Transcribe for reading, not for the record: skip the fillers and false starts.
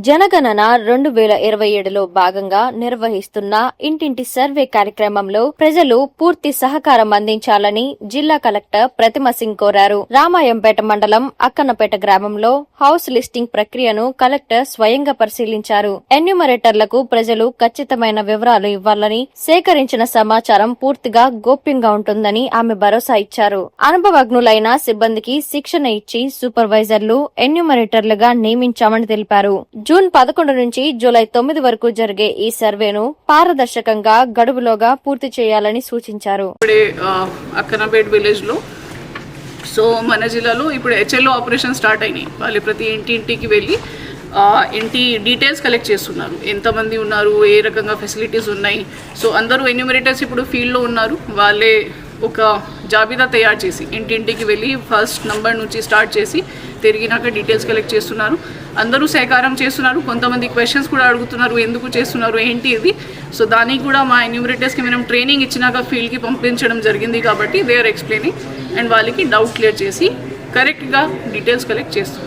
జనగణన 2027లో భాగంగా నిర్వహిస్తున్న ఇంటింటి సర్వే కార్యక్రమంలో ప్రజలు పూర్తి సహకారం అందించాలని జిల్లా కలెక్టర్ ప్రతిమ సింగ్ కోరారు. రామాయంపేట మండలం అక్కన్నపేట గ్రామంలో హౌస్ లిస్టింగ్ ప్రక్రియను కలెక్టర్ స్వయంగా పరిశీలించారు. ఎన్యూమరేటర్లకు ప్రజలు ఖచ్చితమైన వివరాలు ఇవ్వాలని, సేకరించిన సమాచారం పూర్తిగా గోప్యంగా ఉంటుందని ఆమె భరోసా ఇచ్చారు. అనుభవజ్ఞులైన సిబ్బందికి శిక్షణ ఇచ్చి సూపర్వైజర్లు, ఎన్యూమరేటర్లుగా నియమించామని తెలిపారు. జూన్ 11 నుంచి జూలై 9 వరకు జరిగే ఈ సర్వేను పారదర్శకంగా గడువులోగా పూర్తి చేయాలని సూచించారు. అక్కన్నపేట విలేజ్ లో మన జిల్లాలో ఇప్పుడు హెచ్ఎల్ఓ ఆపరేషన్ స్టార్ట్ అయినాయి. వాళ్ళు ప్రతి ఇంటికి వెళ్ళి ఇంటి డీటెయిల్స్ కలెక్ట్ చేస్తున్నారు. ఎంతమంది ఉన్నారు, ఏ రకంగా ఫెసిలిటీస్ ఉన్నాయి. అందరూ ఎన్యూమరేటర్స్ ఇప్పుడు ఫీల్డ్లో ఉన్నారు. వాళ్ళే ఒక జాబితా తయారు చేసి ఇంటింటికి వెళ్ళి ఫస్ట్ నంబర్ నుంచి స్టార్ట్ చేసి తిరిగినాక డీటెయిల్స్ కలెక్ట్ చేస్తున్నారు. అందరూ సహకారం చేస్తున్నారు. కొంతమంది క్వశ్చన్స్ కూడా అడుగుతున్నారు, ఎందుకు చేస్తున్నారు, ఏంటి ఇది. దానికి కూడా మా ఎన్యూమరేటర్స్కి మనం ట్రైనింగ్ ఇచ్చినాక ఫీల్డ్కి పంపించడం జరిగింది. కాబట్టి దే ఆర్ ఎక్స్ప్లెయినింగ్ అండ్ వాళ్ళకి డౌట్ క్లియర్ చేసి కరెక్ట్గా డీటెయిల్స్ కలెక్ట్ చేస్తున్నారు.